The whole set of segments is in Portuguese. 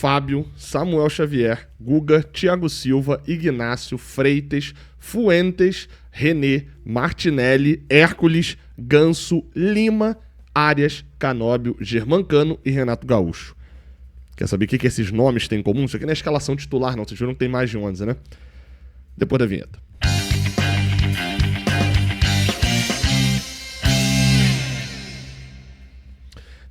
Fábio, Samuel Xavier, Guga, Thiago Silva, Ignácio, Freitas, Fuentes, René, Martinelli, Hércules, Ganso, Lima, Arias, Canóbio, Germancano e Renato Gaúcho. Quer saber o que esses nomes têm em comum? Isso aqui não é escalação titular, não. Vocês viram que tem mais de 11, né? Depois da vinheta.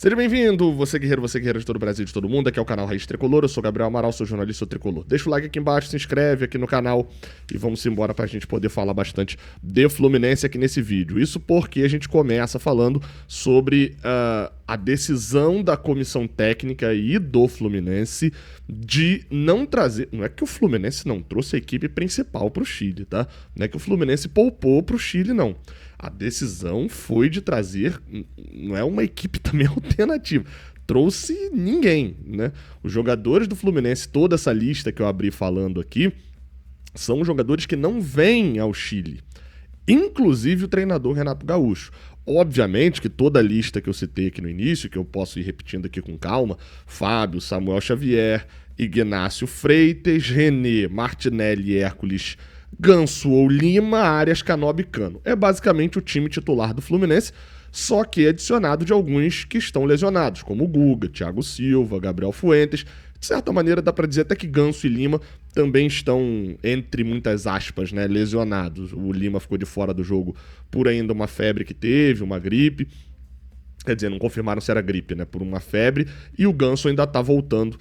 Seja bem-vindo, você guerreiro de todo o Brasil e de todo o mundo. Aqui é o canal Raiz Tricolor, eu sou Gabriel Amaral, sou jornalista tricolor. Deixa o like aqui embaixo, se inscreve aqui no canal e vamos embora pra gente poder falar bastante de Fluminense aqui nesse vídeo. Isso porque a gente começa falando sobre a decisão da comissão técnica e do Fluminense de não trazer... Não é que o Fluminense não trouxe a equipe principal pro Chile, tá? Não é que o Fluminense poupou pro Chile, não. A decisão foi de trazer, não é uma equipe também alternativa, trouxe ninguém, né? Os jogadores do Fluminense, toda essa lista que eu abri falando aqui, são jogadores que não vêm ao Chile, inclusive o treinador Renato Gaúcho. Obviamente que toda a lista que eu citei aqui no início, que eu posso ir repetindo aqui com calma, Fábio, Samuel Xavier, Ignácio Freitas, René, Martinelli, Hércules, Ganso ou Lima, Arias, Canóbio e Cano. É basicamente o time titular do Fluminense, só que adicionado de alguns que estão lesionados, como o Guga, Thiago Silva, Gabriel Fuentes. De certa maneira dá para dizer até que Ganso e Lima também estão, entre muitas aspas, né, lesionados. O Lima ficou de fora do jogo por ainda uma febre que teve, uma gripe. Quer dizer, não confirmaram se era gripe, né? Por uma febre. E o Ganso ainda tá voltando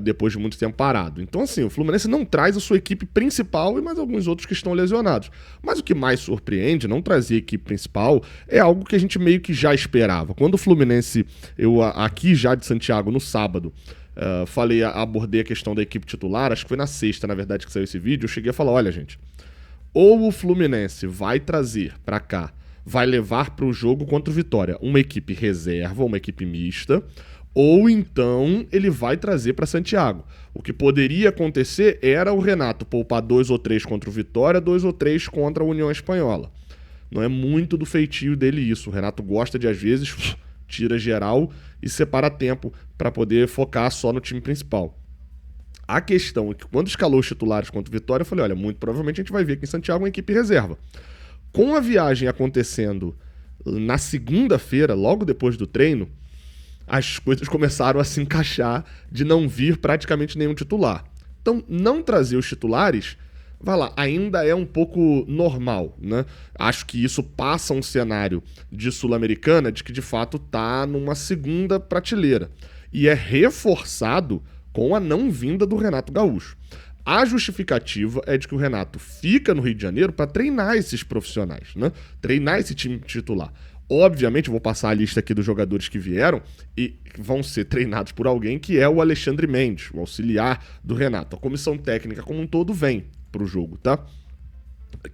depois de muito tempo parado. Então, assim, o Fluminense não traz a sua equipe principal e mais alguns outros que estão lesionados. Mas o que mais surpreende, não trazer a equipe principal, é algo que a gente meio que já esperava. Quando o Fluminense, eu aqui já de Santiago, no sábado, abordei a questão da equipe titular, acho que foi na sexta, na verdade, que saiu esse vídeo, eu cheguei a falar, olha, gente, ou o Fluminense vai trazer pra cá, vai levar para o jogo contra o Vitória uma equipe reserva, uma equipe mista, ou então ele vai trazer para Santiago. O que poderia acontecer era o Renato poupar 2 ou 3 contra o Vitória, 2 ou 3 contra a União Espanhola. Não é muito do feitio dele isso. O Renato gosta de, às vezes, tira geral e separa tempo para poder focar só no time principal. A questão é que quando escalou os titulares contra o Vitória, eu falei, olha, muito provavelmente a gente vai ver aqui em Santiago uma equipe reserva. Com a viagem acontecendo na segunda-feira, logo depois do treino, as coisas começaram a se encaixar de não vir praticamente nenhum titular. Então, não trazer os titulares, vai lá, ainda é um pouco normal, né? Acho que isso passa um cenário de Sul-Americana de que, de fato, tá numa segunda prateleira. E é reforçado com a não vinda do Renato Gaúcho. A justificativa é de que o Renato fica no Rio de Janeiro para treinar esses profissionais, né? Treinar esse time titular. Obviamente, eu vou passar a lista aqui dos jogadores que vieram e vão ser treinados por alguém que é o Alexandre Mendes, o auxiliar do Renato. A comissão técnica como um todo vem pro jogo, tá?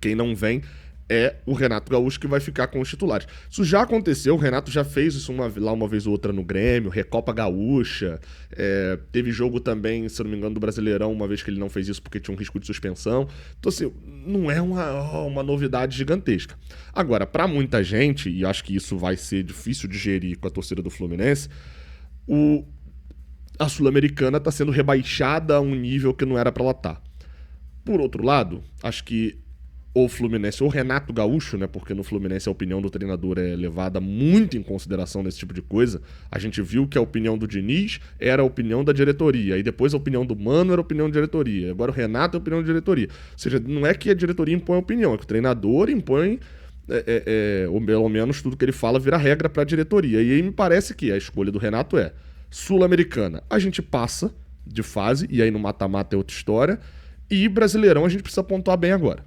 Quem não vem é o Renato Gaúcho que vai ficar com os titulares. Isso já aconteceu, o Renato já fez isso uma vez ou outra no Grêmio, Recopa Gaúcha, teve jogo também, se eu não me engano, do Brasileirão, uma vez que ele não fez isso porque tinha um risco de suspensão. Então, assim, não é uma novidade gigantesca. Agora, para muita gente, e acho que isso vai ser difícil de gerir com a torcida do Fluminense, a Sul-Americana está sendo rebaixada a um nível que não era para ela estar. Por outro lado, acho que o Fluminense, ou Renato Gaúcho, né, porque no Fluminense a opinião do treinador é levada muito em consideração nesse tipo de coisa. A gente viu que a opinião do Diniz era a opinião da diretoria, e depois a opinião do Mano era a opinião da diretoria, agora o Renato é a opinião da diretoria. Ou seja, não é que a diretoria impõe a opinião, é que o treinador impõe, ou pelo menos tudo que ele fala vira regra para a diretoria. E aí me parece que a escolha do Renato é Sul-Americana, a gente passa de fase, e aí no mata-mata é outra história, e Brasileirão a gente precisa pontuar bem agora.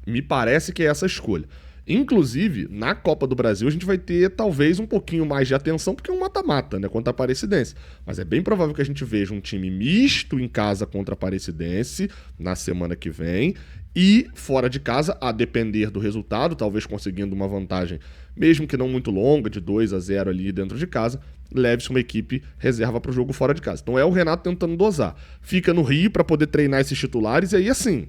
Me parece que é essa a escolha. Inclusive, na Copa do Brasil, a gente vai ter talvez um pouquinho mais de atenção, porque é um mata-mata, né, contra a Aparecidense. Mas é bem provável que a gente veja um time misto em casa contra a Aparecidense na semana que vem. E fora de casa, a depender do resultado, talvez conseguindo uma vantagem, mesmo que não muito longa, de 2-0 ali dentro de casa, leve-se uma equipe reserva para o jogo fora de casa. Então é o Renato tentando dosar. Fica no Rio para poder treinar esses titulares, e aí assim...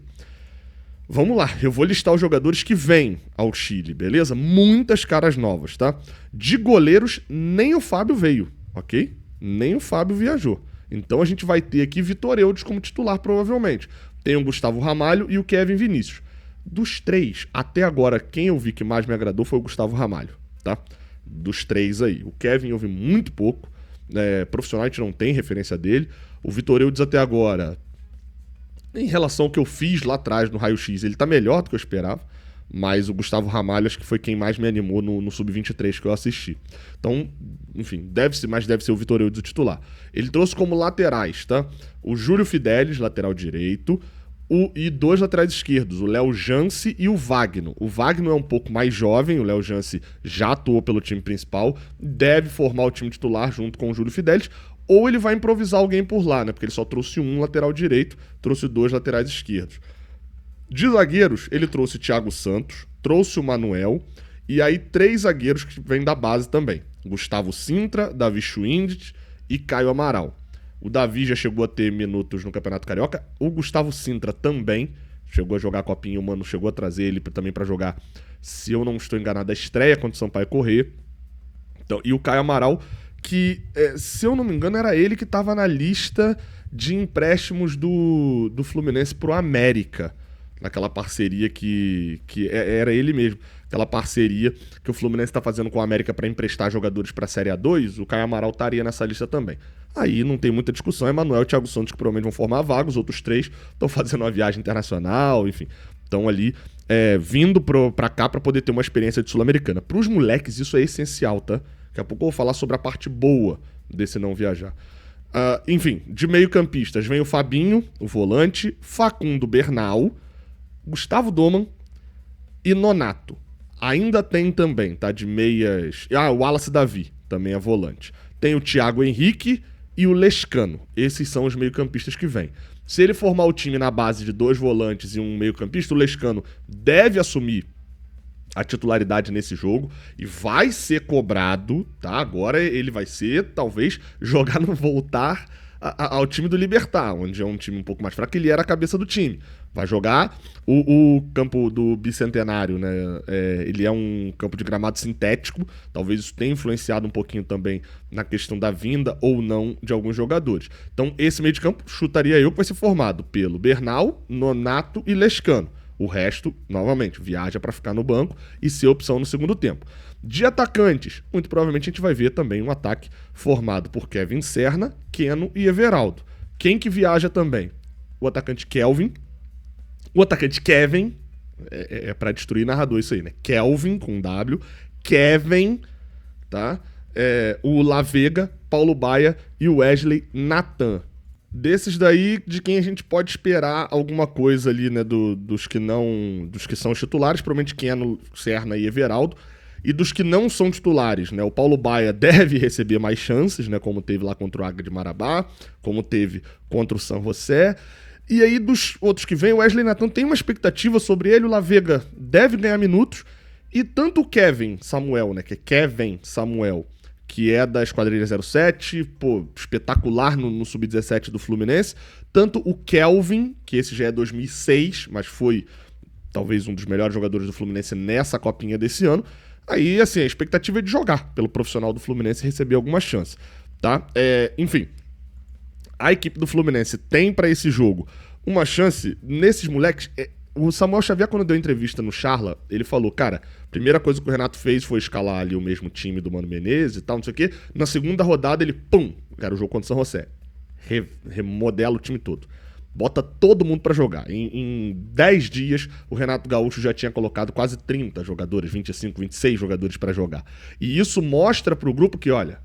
Vamos lá, eu vou listar os jogadores que vêm ao Chile, beleza? Muitas caras novas, tá? De goleiros, nem o Fábio veio, ok? Nem o Fábio viajou. Então a gente vai ter aqui Vitor Eudes como titular, provavelmente. Tem o Gustavo Ramalho e o Kevin Vinícius. Dos três, até agora, quem eu vi que mais me agradou foi o Gustavo Ramalho, tá? Dos três aí. O Kevin eu vi muito pouco. Profissional a gente não tem referência dele. O Vitor Eudes até agora, em relação ao que eu fiz lá atrás no raio-x, ele tá melhor do que eu esperava. Mas o Gustavo Ramalho acho que foi quem mais me animou no Sub-23 que eu assisti. Então, enfim, deve ser o Vitor Eudes o titular. Ele trouxe como laterais, tá? O Júlio Fidelis, lateral direito, e dois laterais esquerdos, o Léo Jance e o Wagner. O Wagner é um pouco mais jovem, o Léo Jance já atuou pelo time principal, deve formar o time titular junto com o Júlio Fidelis, ou ele vai improvisar alguém por lá, né? Porque ele só trouxe um lateral direito, trouxe dois laterais esquerdos. De zagueiros, ele trouxe o Thiago Santos, trouxe o Manuel, e aí 3 zagueiros que vêm da base também. Gustavo Sintra, Davi Schwindt e Caio Amaral. O Davi já chegou a ter minutos no Campeonato Carioca. O Gustavo Sintra também chegou a jogar a Copinha. O Mano chegou a trazer ele também para jogar, se eu não estou enganado, a estreia contra o Sampaio Corrêa. Então, e o Caio Amaral, que, se eu não me engano, era ele que estava na lista de empréstimos do Fluminense pro América. Naquela parceria que era ele mesmo. Aquela parceria que o Fluminense está fazendo com a América para emprestar jogadores para a Série A2, o Caio Amaral estaria nessa lista também. Aí não tem muita discussão, é Manuel e Thiago Santos que provavelmente vão formar a vaga, os outros 3 estão fazendo uma viagem internacional, enfim, estão ali vindo para cá para poder ter uma experiência de Sul-Americana. Para os moleques isso é essencial, tá? Daqui a pouco eu vou falar sobre a parte boa desse não viajar. Enfim, de meio-campistas vem o Fabinho, o volante, Facundo Bernal, Gustavo Doman e Nonato. Ainda tem também, tá? De meias... o Wallace Davi, também é volante. Tem o Thiago Henrique e o Lescano. Esses são os meio-campistas que vêm. Se ele formar o time na base de 2 volantes e um meio-campista, o Lescano deve assumir a titularidade nesse jogo e vai ser cobrado, tá? Agora ele vai ser, talvez, jogar no voltar ao time do Libertad, onde é um time um pouco mais fraco, ele era a cabeça do time. Vai jogar o campo do Bicentenário, né? Ele é um campo de gramado sintético, talvez isso tenha influenciado um pouquinho também na questão da vinda ou não de alguns jogadores. Então esse meio de campo, chutaria eu, que vai ser formado pelo Bernal, Nonato e Lescano. O resto, novamente, viaja para ficar no banco e ser opção no segundo tempo. De atacantes, muito provavelmente a gente vai ver também um ataque formado por Kevin Serna, Keno e Everaldo. Quem que viaja também? O atacante Kelvin, o atacante Kevin, para destruir narrador isso aí, né? Kelvin com W, Kevin, tá? O Lavega, Paulo Baia e o Wesley Natan. Desses daí, de quem a gente pode esperar alguma coisa ali, né? Dos que são os titulares, provavelmente Keno, Serna e Everaldo. E dos que não são titulares, né? O Paulo Baia deve receber mais chances, né? Como teve lá contra o Águia de Marabá, como teve contra o San José. E aí, dos outros que vêm, o Wesley Natan tem uma expectativa sobre ele, o Lavega deve ganhar minutos. E tanto o Kevin Samuel, né? Que é Kevin Samuel, que é da Esquadrilha 07, pô, espetacular no Sub-17 do Fluminense. Tanto o Kelvin, que esse já é 2006, mas foi talvez um dos melhores jogadores do Fluminense nessa copinha desse ano. Aí, assim, a expectativa é de jogar pelo profissional do Fluminense e receber alguma chance, tá? Enfim, a equipe do Fluminense tem pra esse jogo uma chance nesses moleques. O Samuel Xavier, quando deu entrevista no Charla, ele falou, cara, a primeira coisa que o Renato fez foi escalar ali o mesmo time do Mano Menezes e tal, não sei o quê. Na segunda rodada ele, cara, o jogo contra o San José. Remodela o time todo. Bota todo mundo pra jogar. Em 10 dias, o Renato Gaúcho já tinha colocado quase 30 jogadores, 25, 26 jogadores pra jogar. E isso mostra pro grupo que, olha,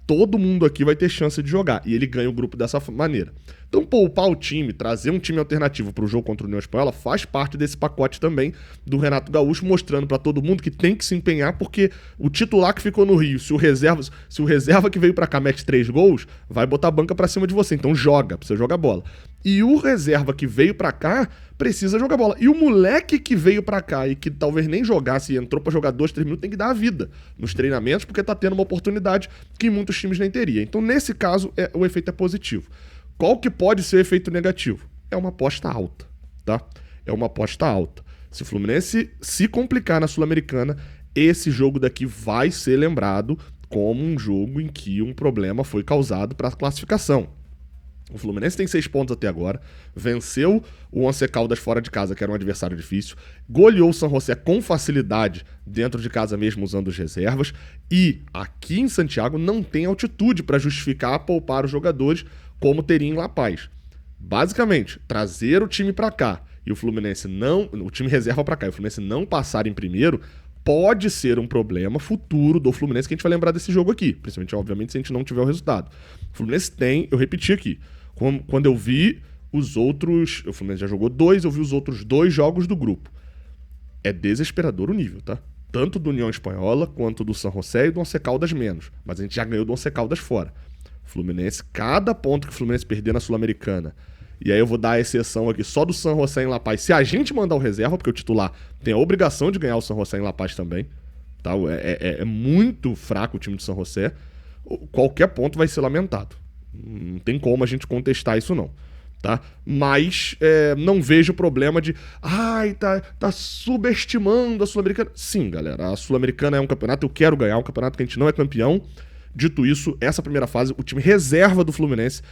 todo mundo aqui vai ter chance de jogar. E ele ganha o grupo dessa maneira. Então, poupar o time, trazer um time alternativo pro jogo contra o União Espanhola faz parte desse pacote também do Renato Gaúcho, mostrando pra todo mundo que tem que se empenhar, porque o titular que ficou no Rio, se o reserva que veio pra cá mete 3 gols, vai botar a banca pra cima de você. Então joga, precisa jogar bola. E o reserva que veio pra cá precisa jogar bola. E o moleque que veio pra cá e que talvez nem jogasse e entrou pra jogar 2, 3 minutos, tem que dar a vida nos treinamentos, porque tá tendo uma oportunidade que muitos times nem teriam. Então, nesse caso, o efeito é positivo. Qual que pode ser o efeito negativo? É uma aposta alta, tá? É uma aposta alta. Se o Fluminense se complicar na Sul-Americana, esse jogo daqui vai ser lembrado como um jogo em que um problema foi causado para a classificação. O Fluminense tem 6 pontos até agora, venceu o Once Caldas fora de casa, que era um adversário difícil, goleou o San José com facilidade dentro de casa mesmo usando as reservas, e aqui em Santiago não tem altitude para justificar poupar os jogadores como teria em La Paz. Basicamente, trazer o time para cá e o Fluminense não, o time reserva para cá e o Fluminense não passar em primeiro, pode ser um problema futuro do Fluminense, que a gente vai lembrar desse jogo aqui, principalmente, obviamente, se a gente não tiver o resultado. O Fluminense tem, eu repeti aqui, quando eu vi os outros, o Fluminense já jogou 2, eu vi os outros 2 jogos do grupo. É desesperador o nível, tá? Tanto do União Espanhola, quanto do San José e do Once Caldas menos. Mas a gente já ganhou do Once Caldas fora. Fluminense, cada ponto que o Fluminense perder na Sul-Americana, e aí eu vou dar a exceção aqui só do San José em La Paz, se a gente mandar o reserva, porque o titular tem a obrigação de ganhar o San José em La Paz também, tá? É muito fraco o time do San José, qualquer ponto vai ser lamentado. Não tem como a gente contestar isso não, tá? Mas não vejo problema de tá subestimando a Sul-Americana. Sim, galera, a Sul-Americana é um campeonato, eu quero ganhar, um campeonato que a gente não é campeão. Dito isso, essa primeira fase, o time reserva do Fluminense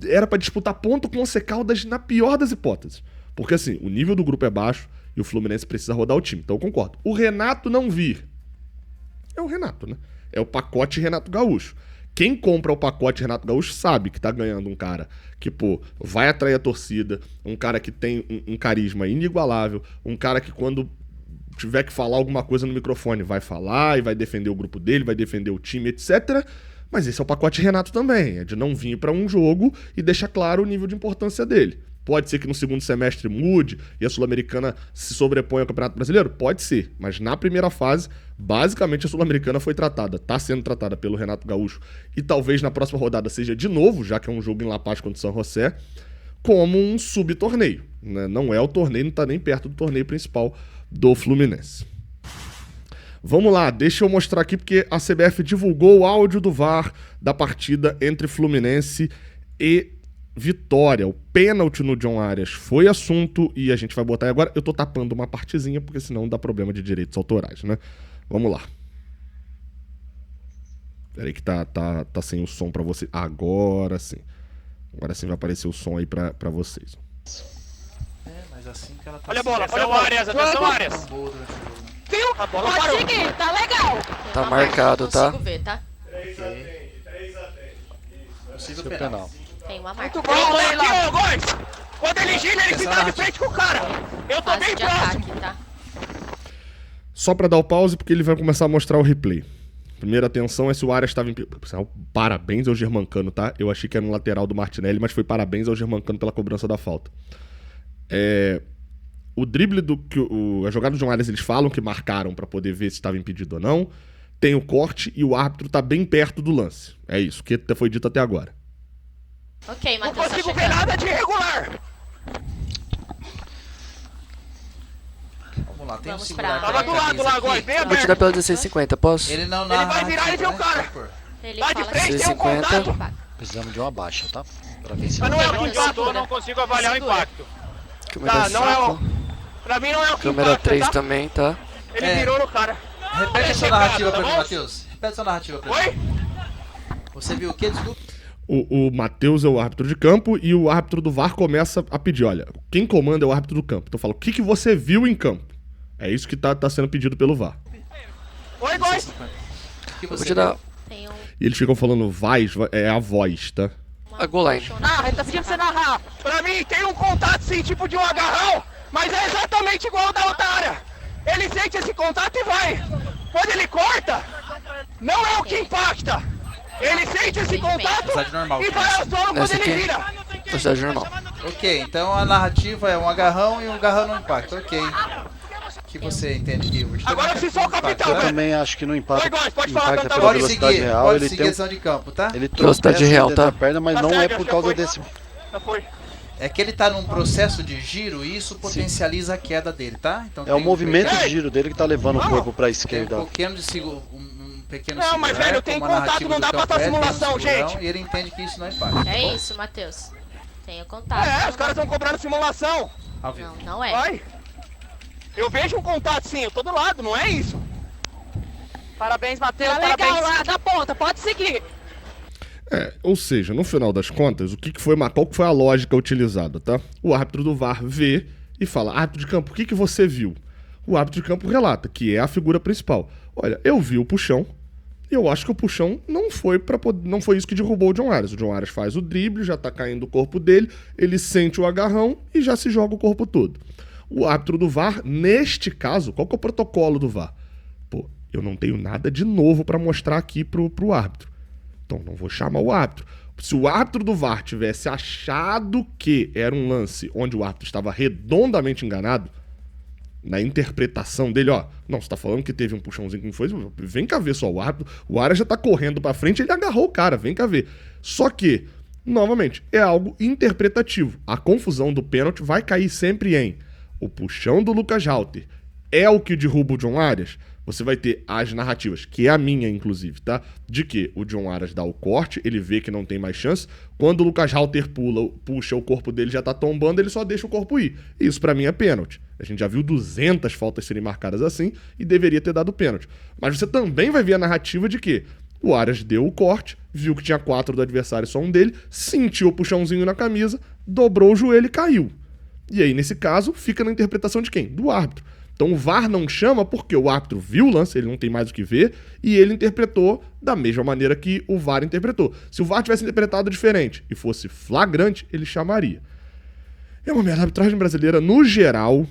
era pra disputar ponto com o Once Caldas na pior das hipóteses. Porque assim, o nível do grupo é baixo e o Fluminense precisa rodar o time, então eu concordo. O Renato não vir, é o Renato, né? É o pacote Renato Gaúcho. Quem compra o pacote Renato Gaúcho sabe que tá ganhando um cara que, pô, vai atrair a torcida, um cara que tem um carisma inigualável, um cara que quando tiver que falar alguma coisa no microfone vai falar e vai defender o grupo dele, vai defender o time, etc. Mas esse é o pacote Renato também, é de não vir pra um jogo e deixar claro o nível de importância dele. Pode ser que no segundo semestre mude e a Sul-Americana se sobreponha ao Campeonato Brasileiro? Pode ser, mas na primeira fase, basicamente a Sul-Americana foi tratada, tá sendo tratada pelo Renato Gaúcho e talvez na próxima rodada seja de novo, já que é um jogo em La Paz contra o San José, como um subtorneio, né? Não é o torneio, não tá nem perto do torneio principal do Fluminense. Vamos lá, deixa eu mostrar aqui porque a CBF divulgou o áudio do VAR da partida entre Fluminense e Vitória. O pênalti no John Arias foi assunto e a gente vai botar aí agora. Eu tô tapando uma partezinha porque senão dá problema de direitos autorais, né? Vamos lá. Peraí que tá sem o som pra você. Agora sim. Agora sim vai aparecer o som aí pra vocês. Mas assim que ela tá. Olha a bola, olha o Arias, atenção Arias. A bola pode seguir, tá legal. Tá marcado, tá? Consigo ver, tá? 3 a 3. Possível penal. Tem uma marca. Muito bom, aqui, ô, Góis. Quando ele gira, ele fica de frente com o cara. Eu tô Fase bem de próximo. ataque, tá? Só pra dar o pause porque ele vai começar a mostrar o replay. Primeira atenção é se o Arias estava em... Parabéns ao Germancano, tá? Eu achei que era um lateral do Martinelli, mas foi parabéns ao Germancano pela cobrança da falta. O drible a jogada do John Arias, eles falam que marcaram pra poder ver se estava impedido ou não. Tem o corte e o árbitro tá bem perto do lance. É isso que foi dito até agora. Ok, Não Matheus, tá consigo ver chegando. nada de irregular. Vamos lá, tem um Vamos segurar. pra- Tava do lado lá, Góis, bem Vou te dar aberto. pela 1650, posso? Ele não Ele vai virar e ver o cara. Ele Tá de fala frente, que tem um 50. contato. Precisamos de uma baixa, tá? Pra ver se Mas não é o Não, impacto. segura. Não consigo avaliar o Segura. impacto. Câmera Tá, não é 5. o... Pra mim não é o que Câmera impacta, 3 tá? também, tá? Ele virou no cara. Repete a sua Chegado, narrativa tá pra mim, bom? Matheus. Repete a sua narrativa pra mim. Oi? Você viu o quê? Desculpa. O Matheus é o árbitro de campo e o árbitro do VAR começa a pedir, olha, quem comanda é o árbitro do campo. Então fala, o que você viu em campo? É isso que tá sendo pedido pelo VAR. Oi, Góis. O que Vou você te dar tem E eles ficam falando é a voz, tá? a goal line. Ah, ele tá pedindo pra você narrar. Pra mim tem um contato sim, tipo de um agarrão, mas é exatamente igual ao da outra área. Ele sente esse contato e vai. Quando ele corta, não é o que impacta. Ele sente esse contato Velocidade normal, e vai ao solo quando Essa ele aqui. vira. Velocidade normal. Ok, então a narrativa é um agarrão e um agarrão no impacto. Ok. O que você entende, Gilbert? Agora se só o capitão, Eu velho. também acho que não impacta, Oi, Góis, pode falar, impacta Tantão. pela Pode velocidade seguir, real. pode Ele seguir tem a ação de campo, tá? ele Velocidade tropeça real, dentro tá? da perna, mas Tá não é certo, por já causa foi. desse... Já foi. É que ele tá num processo de giro e isso potencializa a queda dele, tá? Então É o tem movimento Ei! de giro dele que tá levando o Vamos. corpo pra Tem esquerda. um pequeno de um pequeno Não, mas, segurar, velho, tem como a contato, narrativa não do dá pra campo fazer tem um simulação, segurão, gente. E ele entende que isso não impacta. É isso, Matheus. Tenha contato. É, os caras estão cobrando simulação. Ao vivo. Não, não é. Vai. Eu vejo um contato sim, eu tô do lado, não é isso? Parabéns, Matheus, Tá legal parabéns. lá da ponta, pode seguir. Ou seja, no final das contas, qual que foi a lógica utilizada, tá? O árbitro do VAR vê e fala, árbitro de campo, o que você viu? O árbitro de campo relata, que é a figura principal. Olha, eu vi o puxão, e eu acho que o puxão não foi isso que derrubou o John Arias. O John Arias faz o drible, já tá caindo o corpo dele, ele sente o agarrão e já se joga o corpo todo. O árbitro do VAR, neste caso, qual que é o protocolo do VAR? Pô, eu não tenho nada de novo pra mostrar aqui pro árbitro. Então não vou chamar o árbitro. Se o árbitro do VAR tivesse achado que era um lance onde o árbitro estava redondamente enganado, na interpretação dele, não, você tá falando que teve um puxãozinho que não foi, vem cá ver só o árbitro, o Arias já tá correndo pra frente, ele agarrou o cara, vem cá ver. Só que, novamente, é algo interpretativo. A confusão do pênalti vai cair sempre em o puxão do Lucas Halter é o que derruba o John Arias. Você vai ter as narrativas, que é a minha, inclusive, tá? De que o John Arias dá o corte, ele vê que não tem mais chance. Quando o Lucas Halter puxa, o corpo dele já tá tombando, ele só deixa o corpo ir. Isso pra mim é pênalti. A gente já viu 200 faltas serem marcadas assim e deveria ter dado pênalti. Mas você também vai ver a narrativa de que o Arias deu o corte, viu que tinha 4 do adversário, só um dele, sentiu o puxãozinho na camisa, dobrou o joelho e caiu. E aí, nesse caso, fica na interpretação de quem? Do árbitro. Então o VAR não chama porque o árbitro viu o lance, ele não tem mais o que ver, e ele interpretou da mesma maneira que o VAR interpretou. Se o VAR tivesse interpretado diferente e fosse flagrante, ele chamaria. É uma merda. A arbitragem brasileira, no geral,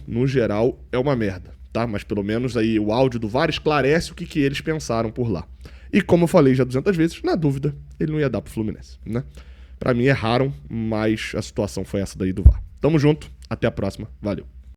é uma merda, tá? Mas pelo menos aí o áudio do VAR esclarece o que eles pensaram por lá. E como eu falei já 200 vezes, na dúvida, ele não ia dar pro Fluminense, né? Pra mim erraram, mas a situação foi essa daí do VAR. Tamo junto, até a próxima, valeu.